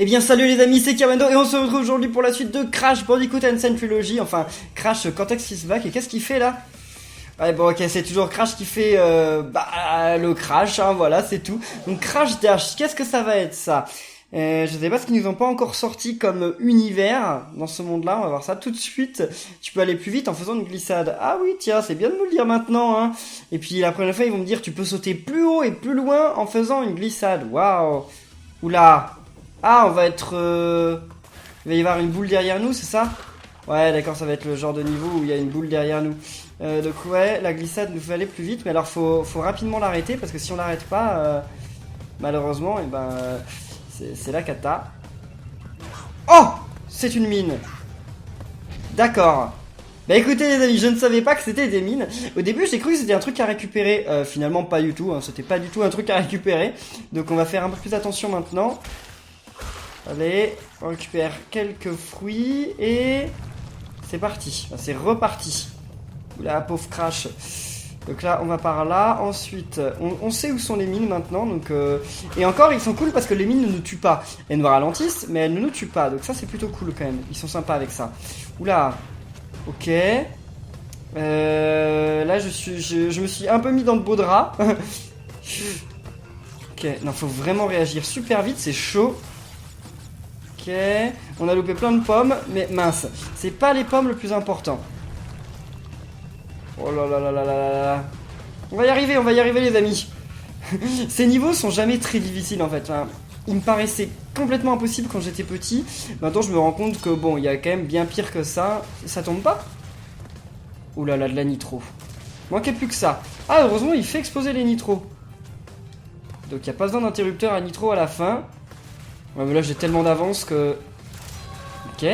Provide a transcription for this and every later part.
Eh bien salut les amis, c'est Kamado et on se retrouve aujourd'hui pour la suite de Crash Bandicoot N. Trilogy, enfin Crash Cortex is back. Et qu'est-ce qu'il fait là? Ouais bon ok, c'est toujours Crash qui fait le Crash, hein, voilà c'est tout. Donc Crash Dash, qu'est-ce que ça va être ça? Je sais pas ce qu'ils nous ont pas encore sorti comme univers dans ce monde-là, on va voir ça tout de suite. Tu peux aller plus vite en faisant une glissade. Ah oui tiens, c'est bien de nous le dire maintenant, hein. Et puis la prochaine fois ils vont me dire tu peux sauter plus haut et plus loin en faisant une glissade. Waouh. Oula. Ah, on va être... Il va y avoir une boule derrière nous, c'est ça? Ouais, d'accord, ça va être le genre de niveau où il y a une boule derrière nous. Donc ouais, la glissade nous fait aller plus vite, mais alors faut rapidement l'arrêter, parce que si on l'arrête pas, malheureusement, et ben, c'est la cata. Oh! C'est une mine. D'accord. Bah écoutez les amis, je ne savais pas que c'était des mines. Au début j'ai cru que c'était un truc à récupérer. Finalement pas du tout, hein. C'était pas du tout un truc à récupérer. Donc on va faire un peu plus attention maintenant. Allez, on récupère quelques fruits et c'est parti. C'est reparti. Oula, pauvre Crash. Donc là, on va par là. Ensuite, on sait où sont les mines maintenant. Donc, et encore, ils sont cool parce que les mines ne nous tuent pas. Elles nous ralentissent, mais elles ne nous tuent pas. Donc ça, c'est plutôt cool quand même. Ils sont sympas avec ça. Oula. Ok. Là, je me suis un peu mis dans le beau drap. Ok. Non, faut vraiment réagir super vite. C'est chaud. Ok, on a loupé plein de pommes, mais mince, c'est pas les pommes le plus important. Oh là là là là là là. On va y arriver les amis. Ces niveaux sont jamais très difficiles en fait. Enfin, ils me paraissaient complètement impossibles quand j'étais petit. Maintenant je me rends compte que bon, il y a quand même bien pire que ça. Ça tombe pas? Oh là là, de la nitro. Manquait plus que ça. Ah, heureusement il fait exploser les nitros. Donc il n'y a pas besoin d'interrupteur à nitro à la fin. Ouais mais là j'ai tellement d'avance que... Ok.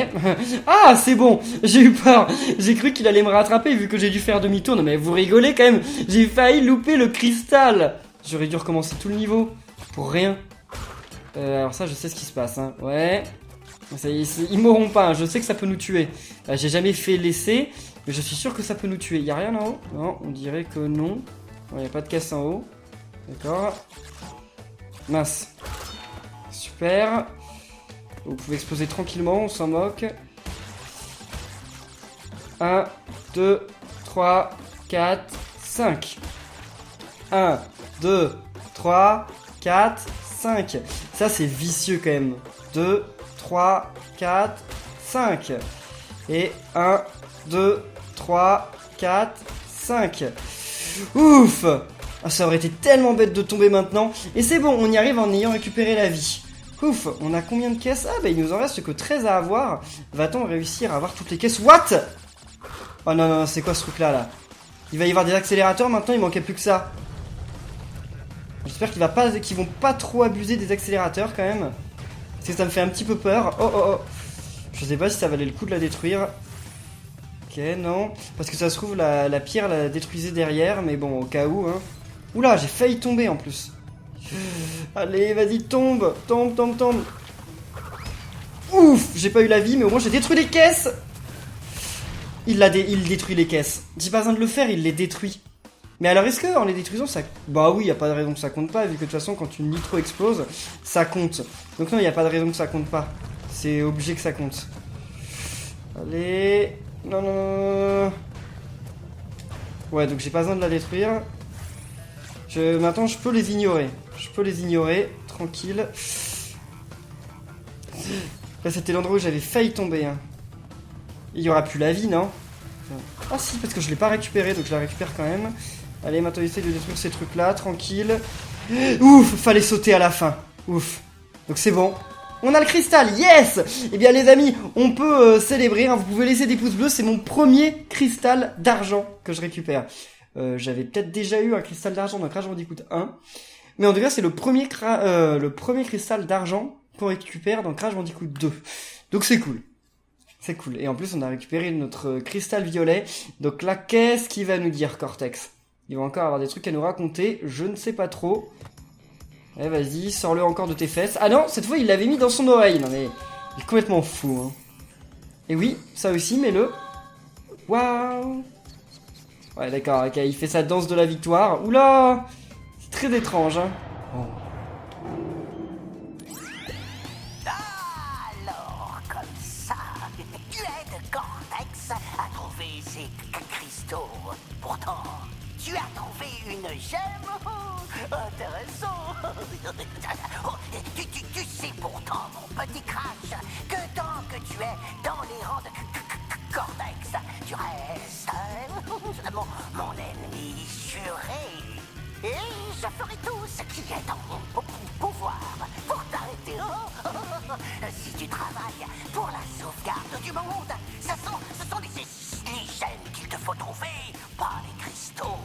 Ah c'est bon. J'ai eu peur. J'ai cru qu'il allait me rattraper vu que j'ai dû faire demi-tour. Non mais vous rigolez quand même. J'ai failli louper le cristal. J'aurais dû recommencer tout le niveau. Pour rien. Alors ça je sais ce qui se passe, hein. Ouais. Ça, ils mourront pas, hein. Je sais que ça peut nous tuer. J'ai jamais fait l'essai. Mais je suis sûr que ça peut nous tuer. Y'a rien en haut? Non, on dirait que non. Il n'y a pas de caisse en haut. D'accord. Mince. Super. Vous pouvez exploser tranquillement, on s'en moque. 1, 2, 3, 4, 5. 1, 2, 3, 4, 5. Ça c'est vicieux quand même. 2, 3, 4, 5. Et 1, 2, 3, 4, 5. Ouf! Ah, ça aurait été tellement bête de tomber maintenant. Et c'est bon, on y arrive en ayant récupéré la vie. Ouf, on a combien de caisses? Ah bah il nous en reste que 13 à avoir. Va-t-on réussir à avoir toutes les caisses? What? Oh non, non, c'est quoi ce truc là? Il va y avoir des accélérateurs maintenant, il manquait plus que ça. J'espère qu'ils vont pas trop abuser des accélérateurs quand même. Parce que ça me fait un petit peu peur. Oh oh oh. Je sais pas si ça valait le coup de la détruire. Ok, non. Parce que ça se trouve, la pierre la détruisait derrière, mais bon, au cas où, hein. Oula, j'ai failli tomber en plus. Allez, vas-y, tombe. Tombe, tombe, tombe. Ouf, j'ai pas eu la vie, mais au moins j'ai détruit les caisses. Il détruit les caisses. J'ai pas besoin de le faire, il les détruit. Mais alors, est-ce que en les détruisant, ça... Bah oui, y a pas de raison que ça compte pas, vu que de toute façon, quand une nitro explose, ça compte. Donc non, y a pas de raison que ça compte pas. C'est obligé que ça compte. Allez... Non, non, non, non. Ouais, donc j'ai pas besoin de la détruire. Maintenant, je peux les ignorer. Je peux les ignorer, tranquille. Là, c'était l'endroit où j'avais failli tomber, hein. Il y aura plus la vie, non? Ah si, parce que je l'ai pas récupéré, donc je la récupère quand même. Allez, maintenant, essaye de détruire ces trucs-là, tranquille. Ouf, fallait sauter à la fin. Ouf. Donc c'est bon. On a le cristal, yes! Eh bien les amis, on peut célébrer, hein. Vous pouvez laisser des pouces bleus, c'est mon premier cristal d'argent que je récupère. J'avais peut-être déjà eu un cristal d'argent dans Crash Bandicoot 1. Mais en tout cas, c'est le premier cristal d'argent qu'on récupère dans Crash Bandicoot 2. Donc c'est cool. C'est cool. Et en plus, on a récupéré notre cristal violet. Donc là, qu'est-ce qu'il va nous dire, Cortex? Il va encore avoir des trucs à nous raconter. Je ne sais pas trop. Eh, vas-y, sors-le encore de tes fesses. Ah non, cette fois, il l'avait mis dans son oreille. Non mais, il est complètement fou, hein. Et oui, ça aussi, mets-le. Waouh! Ouais, d'accord, ok, il fait sa danse de la victoire. Oula! C'est très étrange, hein. Oh. Une gemme? Intéressant. Tu sais pourtant, mon petit Crash, que tant que tu es dans les rangs de Cortex, tu restes mon ennemi juré. Et je ferai tout ce qui est en mon pouvoir pour t'arrêter. Si tu travailles pour la sauvegarde du monde, ce sont les gemmes qu'il te faut trouver, pas les cristaux.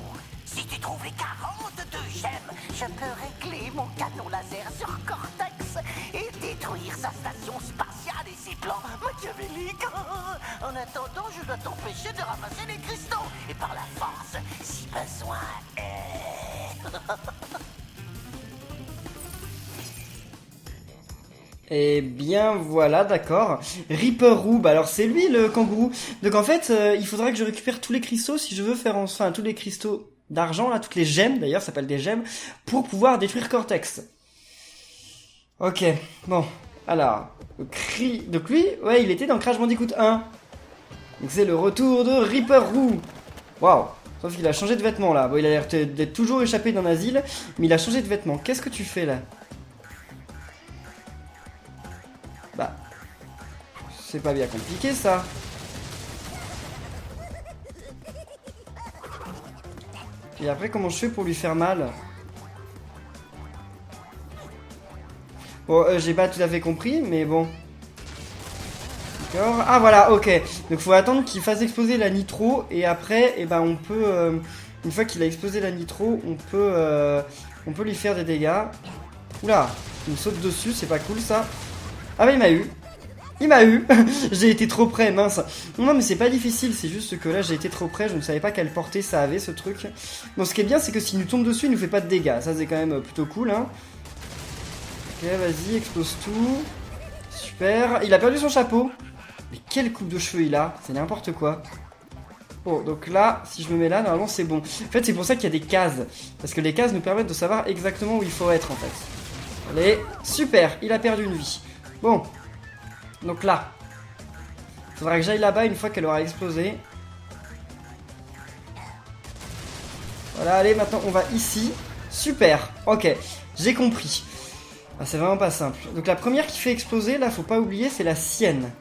Si tu trouves les 42 gemmes, je peux régler mon canon laser sur Cortex et détruire sa station spatiale et ses plans machiavéliques. En attendant, je dois t'empêcher de ramasser les cristaux et par la force, si besoin est. Eh bien voilà, d'accord. Reaper Roux, alors c'est lui le kangourou. Donc en fait, il faudra que je récupère tous les cristaux si je veux faire enfin tous les cristaux d'argent, là, toutes les gemmes d'ailleurs, ça s'appelle des gemmes, pour pouvoir détruire Cortex. Ok, bon, alors, donc lui, ouais, il était dans Crash Bandicoot 1. Donc c'est le retour de Reaper Roux. Waouh, sauf qu'il a changé de vêtements là. Bon, il a l'air d'être toujours échappé d'un asile, mais il a changé de vêtements. Qu'est-ce que tu fais là? Bah, c'est pas bien compliqué ça. Et après, comment je fais pour lui faire mal? Bon, j'ai pas tout à fait compris, mais bon. D'accord. Ah voilà, ok. Donc faut attendre qu'il fasse exploser la nitro, et après, eh ben on peut, une fois qu'il a explosé la nitro, on peut lui faire des dégâts. Oula, il me saute dessus, c'est pas cool ça. Ah bah il m'a eu. Il m'a eu. J'ai été trop près, mince. Non mais c'est pas difficile, c'est juste que là j'ai été trop près, je ne savais pas quelle portée ça avait ce truc. Bon, ce qui est bien c'est que s'il nous tombe dessus, il nous fait pas de dégâts. Ça c'est quand même plutôt cool, hein. Ok, vas-y, explose tout. Super. Il a perdu son chapeau. Mais quelle coupe de cheveux il a, c'est n'importe quoi. Bon, donc là, si je me mets là, normalement c'est bon. En fait, c'est pour ça qu'il y a des cases. Parce que les cases nous permettent de savoir exactement où il faut être en fait. Allez, super, il a perdu une vie. Bon. Donc là, il faudra que j'aille là-bas une fois qu'elle aura explosé. Voilà, allez, maintenant on va ici. Super, ok, j'ai compris. Ah, c'est vraiment pas simple. Donc la première qui fait exploser, là, faut pas oublier, c'est la sienne.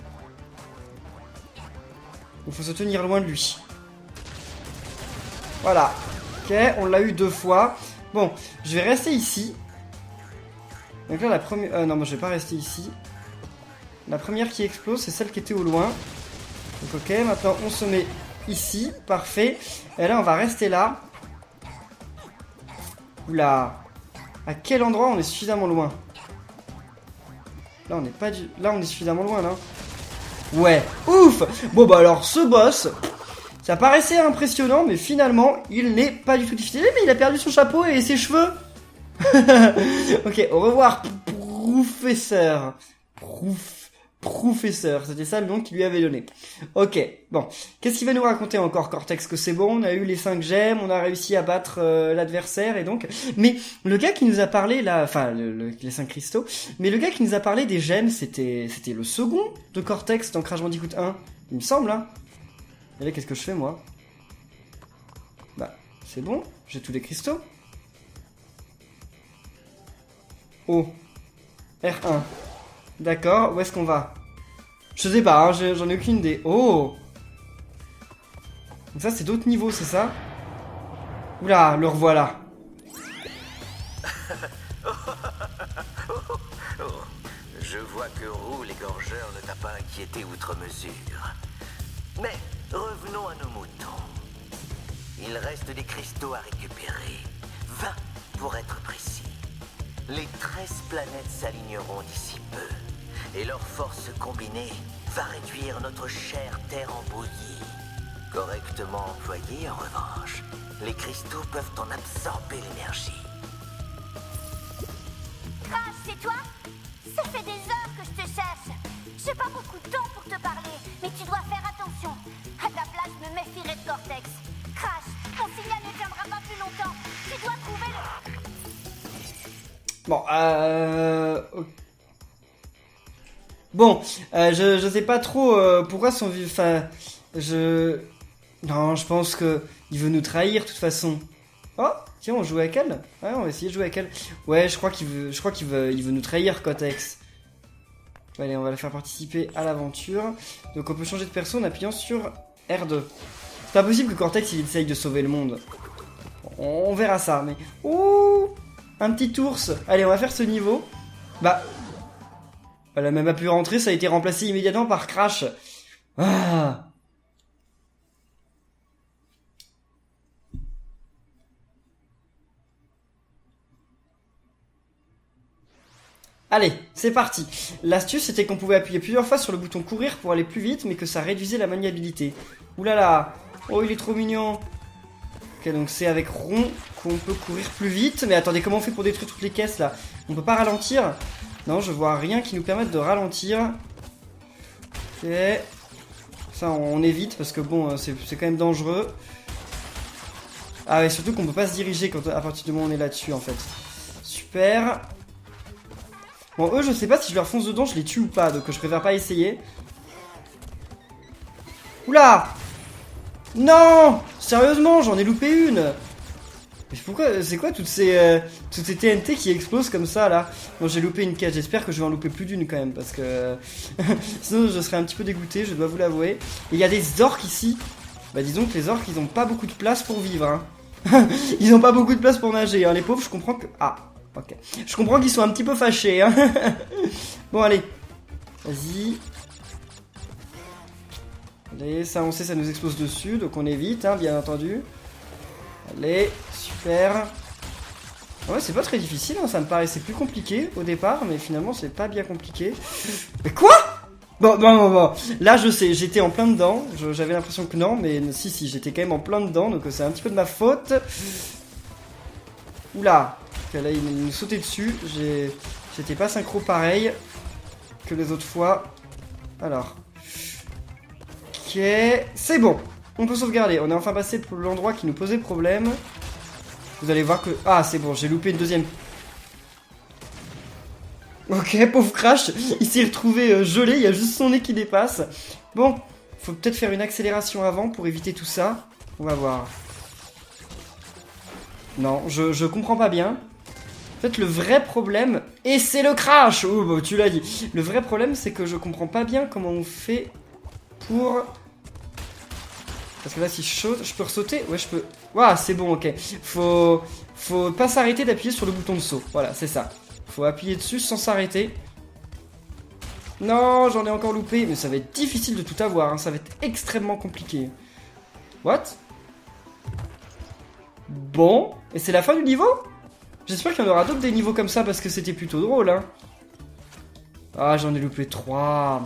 Il faut se tenir loin de lui. Voilà. Ok, on l'a eu 2 fois. Bon, je vais rester ici. Donc là, la première... non, moi je vais pas rester ici. La première qui explose, c'est celle qui était au loin. Donc ok, maintenant on se met ici, parfait. Et là on va rester là. Oula. À quel endroit on est suffisamment loin? Là on n'est pas du... Là on est suffisamment loin là. Ouais, ouf. Bon bah alors ce boss, ça paraissait impressionnant, mais finalement il n'est pas du tout difficile. Mais il a perdu son chapeau et ses cheveux. Ok, au revoir professeur. Professeur, c'était ça le nom qu'il lui avait donné. Ok, bon. Qu'est-ce qu'il va nous raconter encore, Cortex? Que c'est bon, on a eu les 5 gemmes, on a réussi à battre l'adversaire, et donc... Mais le gars qui nous a parlé, là... Enfin, les 5 cristaux... Mais le gars qui nous a parlé des gemmes, c'était le second de Cortex dans Crash Bandicoot 1. Il me semble, hein. Et là, qu'est-ce que je fais, moi? Bah, c'est bon, j'ai tous les cristaux. Oh. R1. D'accord, où est-ce qu'on va? Je sais pas, hein, j'en ai aucune idée. Oh! Donc ça, c'est d'autres niveaux, c'est ça? Oula, le revoilà. Je vois que Roux l'égorgeur ne t'a pas inquiété outre mesure. Mais revenons à nos moutons. Il reste des cristaux à récupérer. 20 pour être précis. Les 13 planètes s'aligneront d'ici peu. Et leur force combinée va réduire notre chère terre en bouillie. Correctement employés, en revanche, les cristaux peuvent en absorber l'énergie. Crash, c'est toi? Ça fait des heures que je te cherche. J'ai pas beaucoup de temps pour te parler, mais tu dois faire attention. À ta place, je me méfierai de Cortex. Crash, ton signal ne tiendra pas plus longtemps. Tu dois trouver le... Bon, bon, je sais pas trop pourquoi son... Enfin, Non, je pense que il veut nous trahir, de toute façon. Oh, tiens, on joue avec elle. Ouais, on va essayer de jouer avec elle. Ouais, je crois qu'il veut nous trahir, Cortex. Allez, on va la faire participer à l'aventure. Donc on peut changer de perso en appuyant sur R2. C'est pas possible que Cortex il essaye de sauver le monde. On verra ça, mais... Ouh, un petit ours. Allez, on va faire ce niveau. Bah... Elle a même pas pu rentrer, ça a été remplacé immédiatement par Crash. Ah. Allez, c'est parti. L'astuce c'était qu'on pouvait appuyer plusieurs fois sur le bouton courir pour aller plus vite, mais que ça réduisait la maniabilité. Oulala. Oh, il est trop mignon. Ok, donc c'est avec rond qu'on peut courir plus vite. Mais attendez, comment on fait pour détruire toutes les caisses là? On peut pas ralentir? Non, je vois rien qui nous permette de ralentir. Ok. Ça, on évite parce que bon, c'est quand même dangereux. Ah ouais, surtout qu'on peut pas se diriger à partir du moment où on est là-dessus en fait. Super. Bon, eux, je sais pas si je leur fonce dedans, je les tue ou pas, donc je préfère pas essayer. Oula! Non! Sérieusement, j'en ai loupé une! Mais pourquoi? C'est quoi toutes ces TNT qui explosent comme ça, là? Bon, j'ai loupé une caisse, j'espère que je vais en louper plus d'une quand même, parce que... sinon, je serais un petit peu dégoûté, je dois vous l'avouer. Et il y a des orques ici. Bah, disons que les orques, ils ont pas beaucoup de place pour vivre, hein. Ils ont pas beaucoup de place pour nager, hein. Les pauvres, je comprends que... Ah! Ok. Je comprends qu'ils sont un petit peu fâchés, hein. Bon, allez. Vas-y. Allez, ça, on sait, ça nous explose dessus, donc on évite, hein, bien entendu. Allez, super. Ouais, c'est pas très difficile, hein, ça me paraissait plus compliqué au départ, mais finalement, c'est pas bien compliqué. Mais quoi? Bon. Là, je sais, j'étais en plein dedans. J'avais l'impression que non, mais si, j'étais quand même en plein dedans, donc c'est un petit peu de ma faute. Oula. Là, il nous sautait dessus. J'étais pas synchro pareil que les autres fois. Alors. Ok. C'est bon. On peut sauvegarder. On est enfin passé pour l'endroit qui nous posait problème. Vous allez voir que... Ah, c'est bon. J'ai loupé une deuxième. Ok, pauvre Crash. Il s'est retrouvé gelé. Il y a juste son nez qui dépasse. Bon. Faut peut-être faire une accélération avant pour éviter tout ça. On va voir. Non, je comprends pas bien. En fait, le vrai problème... Et c'est le crash! Oh, bah, tu l'as dit. Le vrai problème, c'est que je comprends pas bien comment on fait pour... Parce que là, si je saute, je peux ressauter? Ouais, je peux... Waouh, c'est bon, ok. Faut pas s'arrêter d'appuyer sur le bouton de saut. Voilà, c'est ça. Faut appuyer dessus sans s'arrêter. Non, j'en ai encore loupé. Mais ça va être difficile de tout avoir, hein. Ça va être extrêmement compliqué. What? Bon. Et c'est la fin du niveau? J'espère qu'il y en aura d'autres des niveaux comme ça parce que c'était plutôt drôle, hein. Ah, j'en ai loupé 3.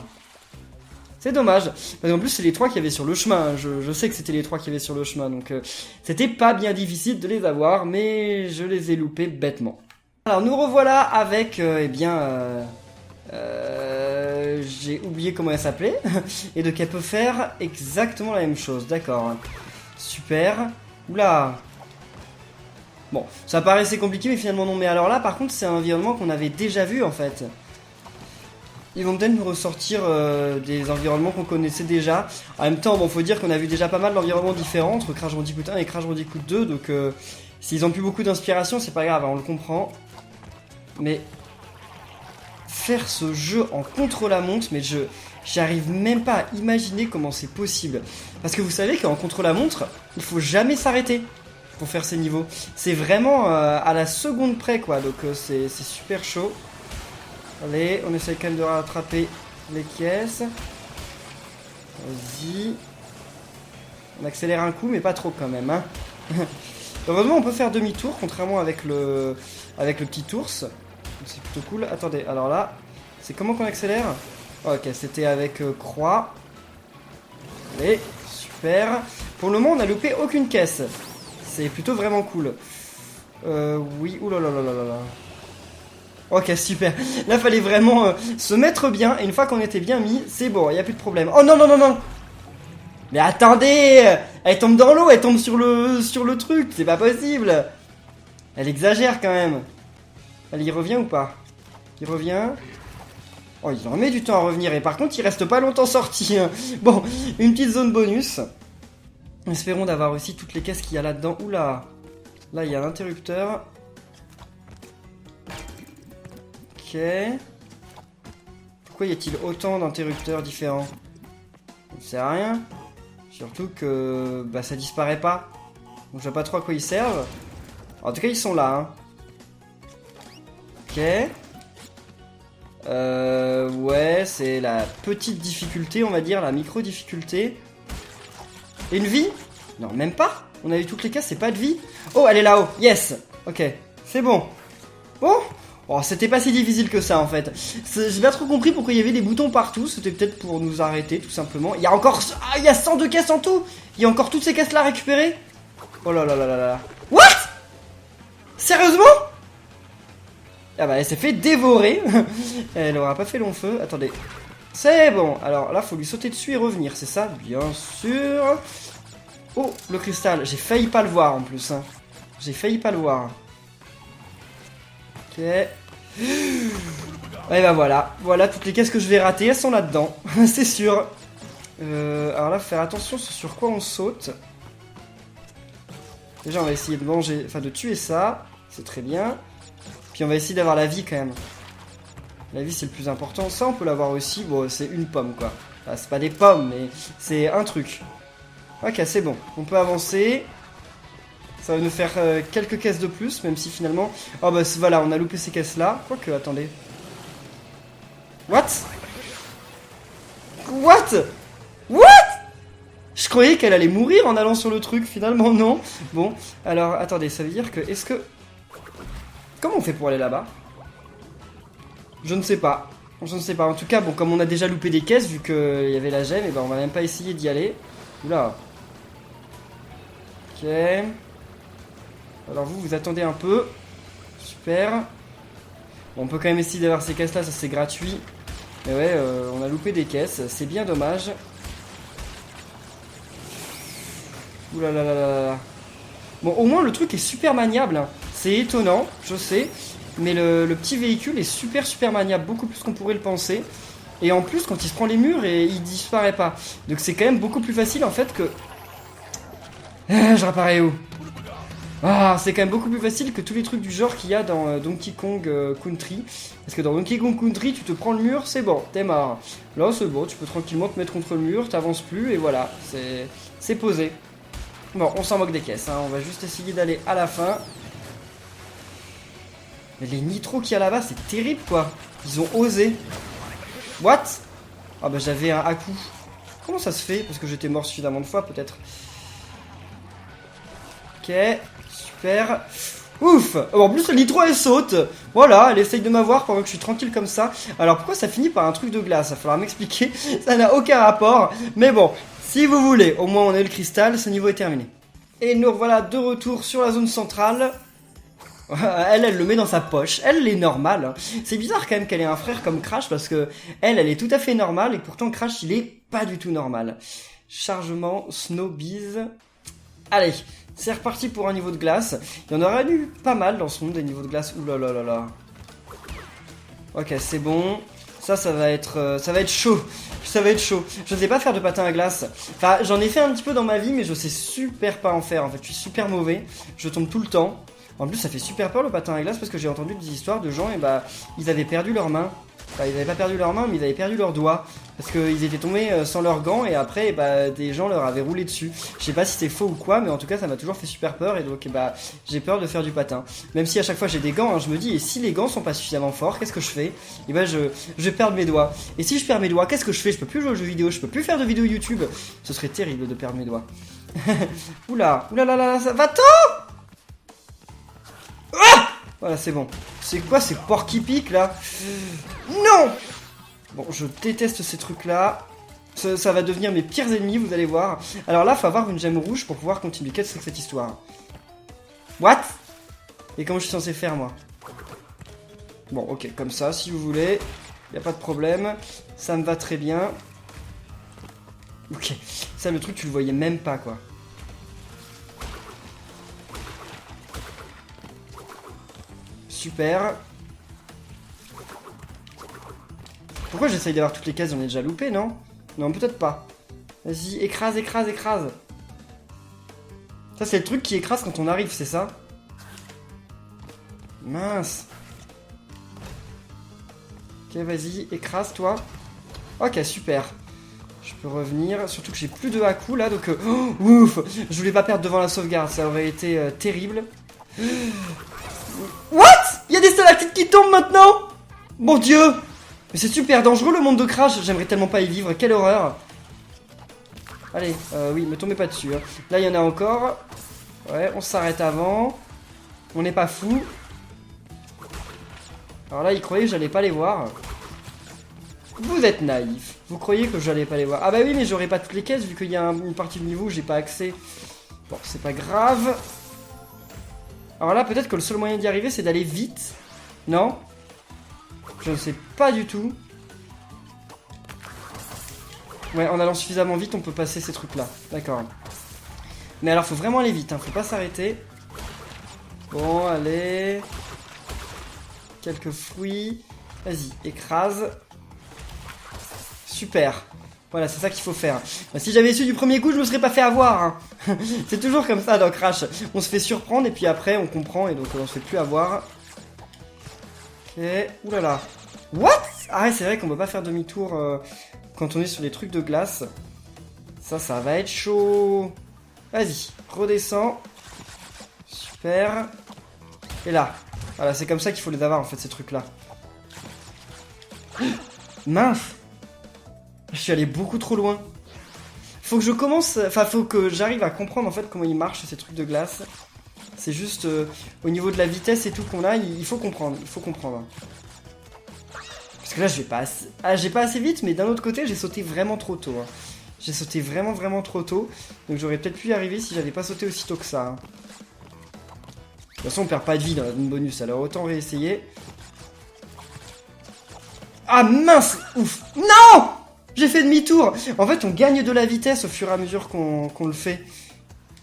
C'est dommage. Parce qu'en plus, c'est les 3 qu'il y avait sur le chemin. Je sais que c'était les 3 qu'il y avait sur le chemin. Donc, c'était pas bien difficile de les avoir. Mais je les ai loupés bêtement. Alors, nous revoilà avec, j'ai oublié comment elle s'appelait. Et donc, elle peut faire exactement la même chose. D'accord. Super. Oula. Bon, ça paraissait compliqué, mais finalement non. Mais alors là, par contre, c'est un environnement qu'on avait déjà vu, en fait. Ils vont peut-être nous ressortir des environnements qu'on connaissait déjà. En même temps, bon, faut dire qu'on a vu déjà pas mal d'environnements différents entre Crash Bandicoot 1 et Crash Bandicoot 2. Donc, s'ils ont plus beaucoup d'inspiration, c'est pas grave, hein, on le comprend. Mais faire ce jeu en contre-la-montre, mais j'arrive même pas à imaginer comment c'est possible. Parce que vous savez qu'en contre-la-montre, il faut jamais s'arrêter pour faire ces niveaux. C'est vraiment à la seconde près, quoi. Donc c'est super chaud. Allez, on essaie quand même de rattraper les caisses. Vas-y. On accélère un coup, mais pas trop quand même, hein. Heureusement, on peut faire demi-tour, contrairement avec le petit ours. C'est plutôt cool. Attendez, alors là, c'est comment qu'on accélère? Ok, c'était avec croix. Allez, super. Pour le moment, on n'a loupé aucune caisse. C'est plutôt vraiment cool. Oui, oulalalala. Ok, super. Là, fallait vraiment se mettre bien. Et une fois qu'on était bien mis, c'est bon, il n'y a plus de problème. Oh non, non, non, non. Mais attendez, elle tombe dans l'eau, elle tombe sur le truc. C'est pas possible. Elle exagère quand même. Elle y revient ou pas? Il revient. Oh, il en met du temps à revenir. Et par contre, il reste pas longtemps sorti. Bon, une petite zone bonus. Espérons d'avoir aussi toutes les caisses qu'il y a là-dedans. Oula. Là, il y a l'interrupteur. Ok. Pourquoi y a-t-il autant d'interrupteurs différents? Je ne sais rien. Surtout que bah, ça disparaît pas. Donc je vois pas trop à quoi ils servent. En tout cas, ils sont là. Hein. Ok. Ouais, c'est la petite difficulté, on va dire, la micro-difficulté. Et une vie? Non, même pas. On a eu toutes les cases, c'est pas de vie. Oh, elle est là-haut. Yes. Ok, c'est bon. Bon. Oh, c'était pas si difficile que ça, en fait. J'ai pas trop compris pourquoi il y avait des boutons partout. C'était peut-être pour nous arrêter, tout simplement. Il y a encore... Ah, il y a 102 caisses en tout. Il y a encore toutes ces caisses-là à récupérer. Oh là là là là là. What? Sérieusement? Ah bah elle s'est fait dévorer. Elle aura pas fait long feu. Attendez. C'est bon. Alors là faut lui sauter dessus et revenir. C'est ça? Bien sûr. Oh le cristal. J'ai failli pas le voir en plus. Hein. J'ai failli pas le voir. Ok. Et bah voilà. Voilà toutes les caisses que je vais rater. Elles sont là-dedans. C'est sûr. Alors là faut faire attention sur quoi on saute. Déjà on va essayer de manger. Enfin de tuer ça. C'est très bien. Puis on va essayer d'avoir la vie quand même. La vie c'est le plus important. Ça on peut l'avoir aussi. Bon c'est une pomme quoi. Enfin, c'est pas des pommes mais c'est un truc. Ok c'est bon. On peut avancer. Ça va nous faire quelques caisses de plus. Même si finalement... Oh bah voilà on a loupé ces caisses là. Quoique attendez. What? What? What? Je croyais qu'elle allait mourir en allant sur le truc. Finalement non. Bon alors attendez ça veut dire que... Est-ce que... Comment on fait pour aller là-bas? Je ne sais pas. Je ne sais pas. En tout cas, bon, comme on a déjà loupé des caisses, vu qu'il y avait la gemme, et ben on va même pas essayer d'y aller. Oula. Ok. Alors vous attendez un peu. Super. Bon, on peut quand même essayer d'avoir ces caisses-là, ça c'est gratuit. Mais ouais, on a loupé des caisses. C'est bien dommage. Oula là là là là. Bon, au moins le truc est super maniable. Hein. C'est étonnant, je sais. Mais le petit véhicule est super maniable. Beaucoup plus qu'on pourrait le penser. Et en plus, quand il se prend les murs, il disparaît pas. Donc c'est quand même beaucoup plus facile en fait que... je réapparais où? Ah, c'est quand même beaucoup plus facile que tous les trucs du genre qu'il y a dans Donkey Kong Country. Parce que dans Donkey Kong Country, tu te prends le mur, c'est bon, t'es mort. Là, c'est bon, tu peux tranquillement te mettre contre le mur, t'avances plus, et voilà, c'est posé. Bon, on s'en moque des caisses, hein. On va juste essayer d'aller à la fin. Mais les nitros qu'il y a là-bas, c'est terrible, quoi. Ils ont osé. What? Ah bah j'avais un à-coup. Comment ça se fait? Parce que j'étais mort suffisamment de fois, peut-être. Ok, super. Ouf! En plus, le nitro, elle saute. Voilà, elle essaye de m'avoir pendant que je suis tranquille comme ça. Alors, pourquoi ça finit par un truc de glace? Il va falloir m'expliquer. Ça n'a aucun rapport. Mais bon, si vous voulez, au moins on a le cristal, ce niveau est terminé. Et nous revoilà de retour sur la zone centrale. Elle le met dans sa poche. Elle est normale. Hein. C'est bizarre quand même qu'elle ait un frère comme Crash parce que elle est tout à fait normale et pourtant Crash, il est pas du tout normal. Chargement, Snowbiz. Allez, c'est reparti pour un niveau de glace. Il y en aura eu pas mal dans ce monde des niveaux de glace. Ouh là là là là. Ok, c'est bon. Ça va être chaud. Ça va être chaud. Je sais pas faire de patin à glace. Enfin, j'en ai fait un petit peu dans ma vie, mais je sais super pas en faire. En fait, je suis super mauvais. Je tombe tout le temps. En plus, ça fait super peur le patin à glace parce que j'ai entendu des histoires de gens, et bah, ils avaient perdu leurs mains. Enfin, ils avaient pas perdu leurs mains, mais ils avaient perdu leurs doigts. Parce qu'ils étaient tombés sans leurs gants, et après, bah, des gens leur avaient roulé dessus. Je sais pas si c'est faux ou quoi, mais en tout cas, ça m'a toujours fait super peur, et donc, bah, j'ai peur de faire du patin. Même si à chaque fois j'ai des gants, hein, je me dis, et si les gants sont pas suffisamment forts, qu'est-ce que je fais? Et bah, je vais perdre mes doigts. Et si je perds mes doigts, qu'est-ce que je fais? Je peux plus jouer aux jeux vidéo, je peux plus faire de vidéos YouTube. Ce serait terrible de perdre mes doigts. Oula, oula là là, ça va-t'en! Ah! Voilà, c'est bon. C'est quoi ces porcs qui piquent là? Non! Bon, je déteste ces trucs là. Ça va devenir mes pires ennemis, vous allez voir. Alors là, faut avoir une gemme rouge pour pouvoir continuer. Qu'est-ce que c'est que cette histoire? What? Et comment je suis censé faire moi? Bon, ok, comme ça, si vous voulez. Y a pas de problème. Ça me va très bien. Ok. Ça, le truc, tu le voyais même pas, quoi. Super. Pourquoi j'essaye d'avoir toutes les cases? J'en ai déjà loupé, non? Non, peut-être pas. Vas-y, écrase, écrase, écrase. Ça, c'est le truc qui écrase quand on arrive, c'est ça? Mince. Ok, vas-y, écrase-toi. Ok, super. Je peux revenir. Surtout que j'ai plus de Haku là, donc... ouf. Je voulais pas perdre devant la sauvegarde, ça aurait été terrible. What? Il y a des stalactites qui tombent maintenant? Mon dieu. Mais c'est super dangereux le monde de Crash. J'aimerais tellement pas y vivre, quelle horreur. Allez, oui, me tombez pas dessus. Hein. Là, il y en a encore. Ouais, on s'arrête avant. On n'est pas fou. Alors là, ils croyaient que j'allais pas les voir. Vous êtes naïf. Vous croyez que j'allais pas les voir. Ah bah oui, mais j'aurais pas toutes les caisses vu qu'il y a une partie du niveau où j'ai pas accès. Bon, c'est pas grave. Alors là, peut-être que le seul moyen d'y arriver, c'est d'aller vite. Non? Je ne sais pas du tout. Ouais, en allant suffisamment vite, on peut passer ces trucs-là. D'accord. Mais alors, faut vraiment aller vite, hein. Faut pas s'arrêter. Bon, allez. Quelques fruits. Vas-y, écrase. Super. Voilà, c'est ça qu'il faut faire. Bah, si j'avais su du premier coup, je me serais pas fait avoir. Hein. C'est toujours comme ça dans Crash. On se fait surprendre et puis après, on comprend et donc on se fait plus avoir. Ok. Oulala. What? Ah ouais, c'est vrai qu'on peut pas faire demi-tour quand on est sur les trucs de glace. Ça va être chaud. Vas-y, redescends. Super. Et là. Voilà, c'est comme ça qu'il faut les avoir en fait, ces trucs-là. Mince. Je suis allé beaucoup trop loin. Faut que je commence... Enfin, faut que j'arrive à comprendre en fait comment ils marchent ces trucs de glace. C'est juste au niveau de la vitesse et tout qu'on a, il faut comprendre. Il faut comprendre. Parce que là, je vais pas assez... Ah, j'ai pas assez vite, mais d'un autre côté, j'ai sauté vraiment trop tôt. Hein. J'ai sauté vraiment trop tôt. Donc j'aurais peut-être pu y arriver si j'avais pas sauté aussi tôt que ça. Hein. De toute façon, on perd pas de vie dans la bonus, alors autant réessayer. Ah mince! Ouf! Non! J'ai fait demi-tour! En fait, on gagne de la vitesse au fur et à mesure qu'on le fait.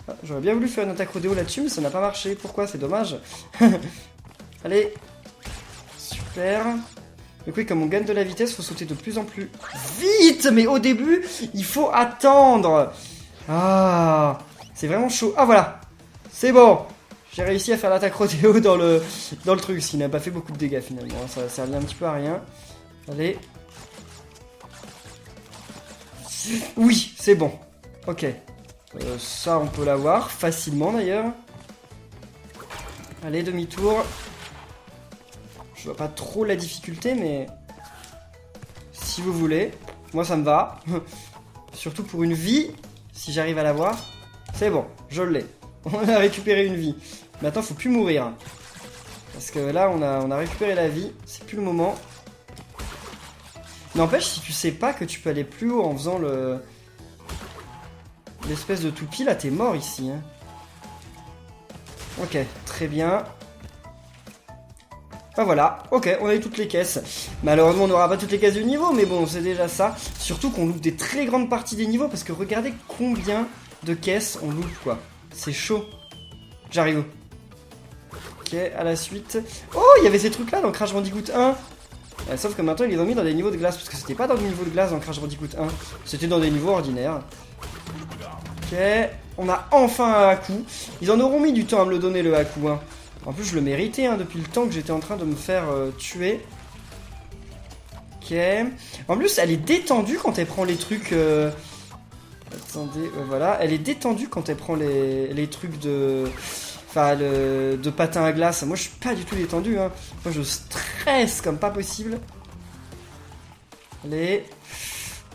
Ah, j'aurais bien voulu faire une attaque rodéo là-dessus, mais ça n'a pas marché. Pourquoi? C'est dommage. Allez. Super. Donc oui, comme on gagne de la vitesse, il faut sauter de plus en plus vite! Mais au début, il faut attendre. Ah, c'est vraiment chaud. Ah voilà! C'est bon! J'ai réussi à faire l'attaque rodéo dans le truc, ce qui n'a pas fait beaucoup de dégâts finalement. Ça servait un petit peu à rien. Allez. Oui, c'est bon. Ok. Ça, on peut l'avoir facilement d'ailleurs. Allez, demi-tour. Je vois pas trop la difficulté, mais... Si vous voulez. Moi, ça me va. Surtout pour une vie, si j'arrive à l'avoir. C'est bon, je l'ai. On a récupéré une vie. Maintenant, faut plus mourir. Parce que là, on a récupéré la vie. C'est plus le moment. N'empêche, si tu sais pas que tu peux aller plus haut en faisant l'espèce de toupie, là, t'es mort ici. Hein. Ok, très bien. Ah voilà, ok, on a eu toutes les caisses. Malheureusement, on n'aura pas toutes les caisses du niveau, mais bon, c'est déjà ça. Surtout qu'on loupe des très grandes parties des niveaux, parce que regardez combien de caisses on loupe, quoi. C'est chaud. J'arrive. Ok, à la suite. Oh, il y avait ces trucs-là dans Crash Bandicoot 1. Sauf que maintenant, ils les ont mis dans des niveaux de glace, parce que c'était pas dans des niveaux de glace dans Crash Bandicoot 1. C'était dans des niveaux ordinaires. Ok, on a enfin un Haku. Ils en auront mis du temps à me le donner, le Haku, hein. En plus, je le méritais, hein, depuis le temps que j'étais en train de me faire tuer. Ok. En plus, elle est détendue quand elle prend les trucs... Attendez, voilà. Elle est détendue quand elle prend les trucs de... Enfin, de patin à glace. Moi, je suis pas du tout détendu, hein. Moi, je stresse comme pas possible. Allez.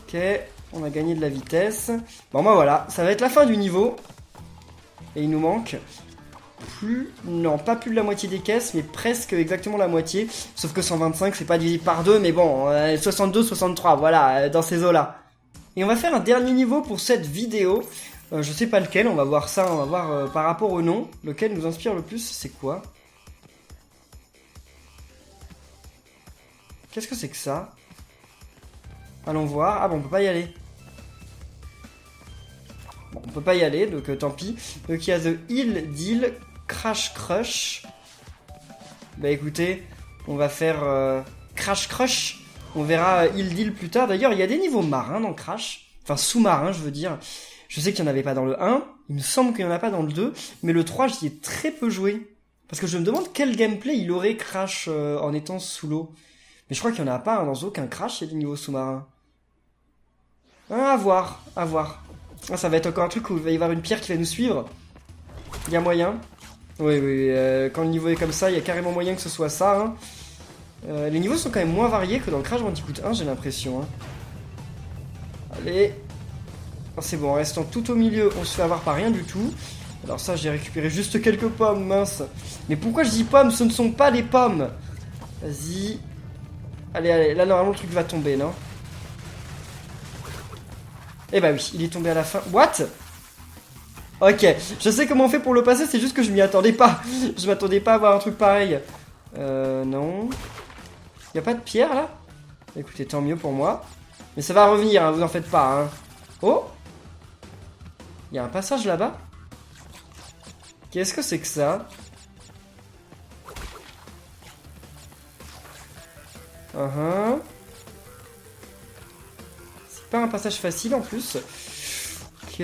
Ok. On a gagné de la vitesse. Bon, bah voilà. Ça va être la fin du niveau. Et il nous manque... Non, pas plus de la moitié des caisses, mais presque exactement la moitié. Sauf que 125, c'est pas divisé par 2, mais bon, 62, 63, voilà, dans ces eaux-là. Et on va faire un dernier niveau pour cette vidéo. Je sais pas lequel, on va voir ça, on va voir par rapport au nom. Lequel nous inspire le plus, c'est quoi? Qu'est-ce que c'est que ça? Allons voir. Ah bon, on peut pas y aller. Bon, on peut pas y aller, donc tant pis. Donc il y a The Hill Deal Crash Crush. Bah écoutez, on va faire Crash Crush. On verra Hill Deal plus tard. D'ailleurs, il y a des niveaux marins dans Crash. Enfin, sous-marins, je veux dire. Je sais qu'il n'y en avait pas dans le 1. Il me semble qu'il n'y en a pas dans le 2. Mais le 3, j'y ai très peu joué. Parce que je me demande quel gameplay il aurait Crash en étant sous l'eau. Mais je crois qu'il n'y en a pas, hein, dans aucun Crash, il y a des niveaux sous-marins. Ah, à voir, à voir. Ah, ça va être encore un truc où il va y avoir une pierre qui va nous suivre. Il y a moyen. Oui, oui, quand le niveau est comme ça, il y a carrément moyen que ce soit ça. Hein. Les niveaux sont quand même moins variés que dans Crash Bandicoot 1, j'ai l'impression. Hein. Allez. Oh, c'est bon, en restant tout au milieu, on se fait avoir par rien du tout. Alors ça, j'ai récupéré juste quelques pommes, mince. Mais pourquoi je dis pommes? Ce ne sont pas des pommes. Vas-y. Allez, allez, là normalement le truc va tomber, non? Eh bah oui, il est tombé à la fin. What? Ok, je sais comment on fait pour le passer, c'est juste que je m'y attendais pas. Je m'attendais pas à avoir un truc pareil. Non. Y a pas de pierre là? Écoutez, tant mieux pour moi. Mais ça va revenir, hein, vous en faites pas. Hein. Oh! Y a un passage là-bas? Qu'est-ce que c'est que ça? C'est pas un passage facile en plus. Ok.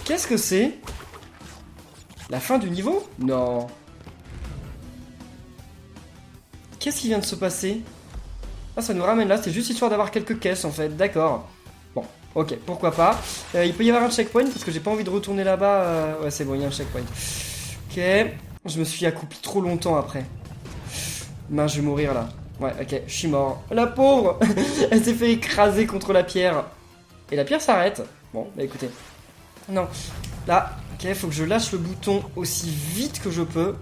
Qu'est-ce que c'est? La fin du niveau? Non. Qu'est-ce qui vient de se passer? Ah, ça nous ramène là, c'est juste histoire d'avoir quelques caisses en fait, d'accord. Bon, ok, pourquoi pas. Il peut y avoir un checkpoint parce que j'ai pas envie de retourner là-bas. Ouais, c'est bon, il y a un checkpoint. Ok, je me suis accroupi trop longtemps après. Mince, je vais mourir là. Ouais, ok, je suis mort. La pauvre. Elle s'est fait écraser contre la pierre. Et la pierre s'arrête. Bon, bah écoutez. Non, là, ok, faut que je lâche le bouton aussi vite que je peux.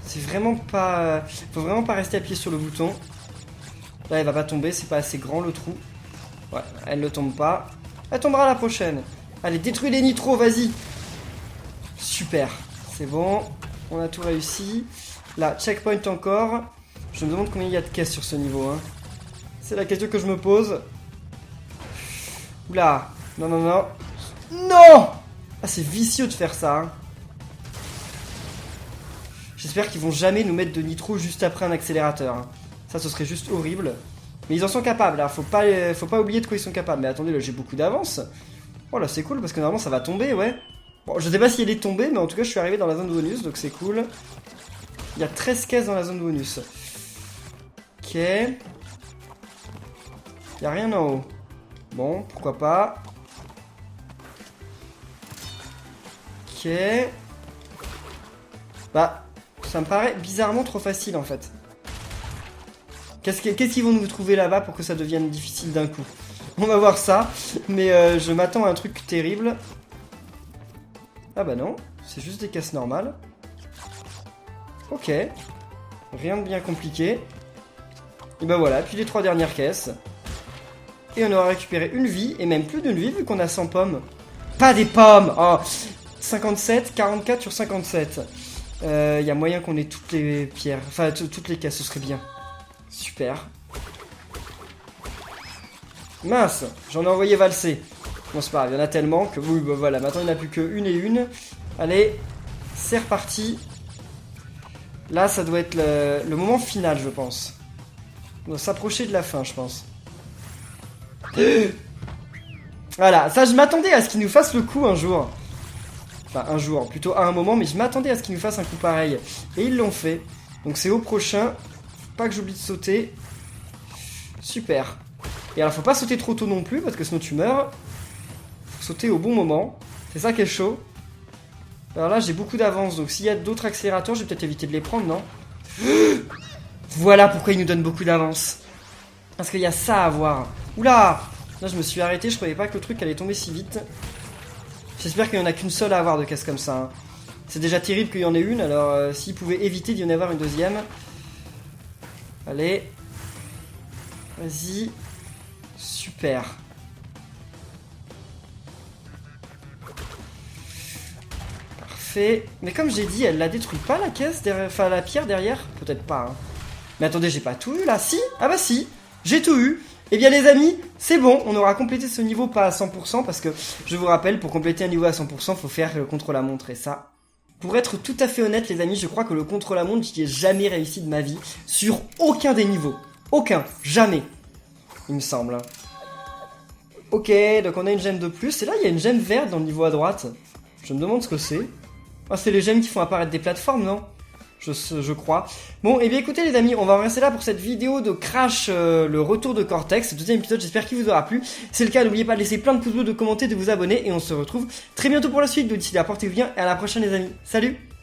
C'est vraiment pas... faut vraiment pas rester appuyé sur le bouton. Là, elle va pas tomber, c'est pas assez grand le trou. Ouais, elle ne tombe pas. Elle tombera la prochaine. Allez, détruis les nitros, vas-y. Super, c'est bon. On a tout réussi. Là, checkpoint encore. Je me demande combien il y a de caisses sur ce niveau. Hein. C'est la question que je me pose. Oula. Non, non, non. Non! Ah, c'est vicieux de faire ça. Hein. J'espère qu'ils vont jamais nous mettre de nitro juste après un accélérateur. Hein. Ça, ce serait juste horrible. Mais ils en sont capables, là. Faut pas oublier de quoi ils sont capables. Mais attendez, là, j'ai beaucoup d'avance. Oh là, c'est cool, parce que normalement, ça va tomber, ouais. Bon, je sais pas si elle est tombée, mais en tout cas, je suis arrivé dans la zone bonus, donc c'est cool. Il y a 13 caisses dans la zone bonus. Ok. Il y a rien en haut. Bon, pourquoi pas. Ok. Bah, ça me paraît bizarrement trop facile, en fait. Qu'est-ce qu'ils vont nous trouver là-bas pour que ça devienne difficile d'un coup? On va voir ça, mais je m'attends à un truc terrible. Ah bah non, c'est juste des caisses normales. Ok, rien de bien compliqué. Et bah voilà, puis les 3 dernières caisses. Et on aura récupéré une vie, et même plus d'une vie vu qu'on a 100 pommes. Pas des pommes! Oh, 57, 44 sur 57. Y a moyen qu'on ait toutes les pierres, enfin toutes les caisses, ce serait bien. Super. Mince, j'en ai envoyé valser. Bon, c'est pas grave, il y en a tellement que oui, bah voilà, maintenant il n'y en a plus qu'une et une. Allez, c'est reparti. Là, ça doit être le moment final, je pense. On doit s'approcher de la fin, je pense. Voilà, ça, je m'attendais à ce qu'il nous fasse le coup un jour. Enfin, un jour, plutôt à un moment, mais je m'attendais à ce qu'ils nous fassent un coup pareil. Et ils l'ont fait. Donc c'est au prochain. Pas que j'oublie de sauter. Super. Et alors faut pas sauter trop tôt non plus parce que sinon tu meurs. Faut sauter au bon moment. C'est ça qui est chaud. Alors là j'ai beaucoup d'avance donc s'il y a d'autres accélérateurs je vais peut-être éviter de les prendre, non? Voilà pourquoi ils nous donnent beaucoup d'avance. Parce qu'il y a ça à voir. Oula! Là je me suis arrêté, je croyais pas que le truc allait tomber si vite. J'espère qu'il n'y en a qu'une seule à avoir de caisse comme ça. Hein. C'est déjà terrible qu'il y en ait une, alors s'ils pouvaient éviter d'y en avoir une deuxième. Allez. Vas-y. Super. Parfait. Mais comme j'ai dit, elle la détruit pas la caisse derrière, enfin la pierre derrière? Peut-être pas. Hein. Mais attendez, j'ai pas tout eu là? Si? Ah bah si. J'ai tout eu. Eh bien les amis, c'est bon, on aura complété ce niveau pas à 100% parce que, je vous rappelle, pour compléter un niveau à 100%, faut faire le contre-la-montre et ça... Pour être tout à fait honnête les amis, je crois que le contre-la-montre, j'y ai jamais réussi de ma vie, sur aucun des niveaux. Aucun, jamais. Il me semble. Ok, donc on a une gemme de plus, et là il y a une gemme verte dans le niveau à droite. Je me demande ce que c'est. Ah, c'est les gemmes qui font apparaître des plateformes, non? je crois. Bon, et bien écoutez les amis, on va en rester là pour cette vidéo de Crash, le retour de Cortex, deuxième épisode, j'espère qu'il vous aura plu. Si c'est le cas, n'oubliez pas de laisser plein de pouces bleus, de commenter, de vous abonner, et on se retrouve très bientôt pour la suite. Donc d'ici là, portez-vous bien, et à la prochaine les amis. Salut!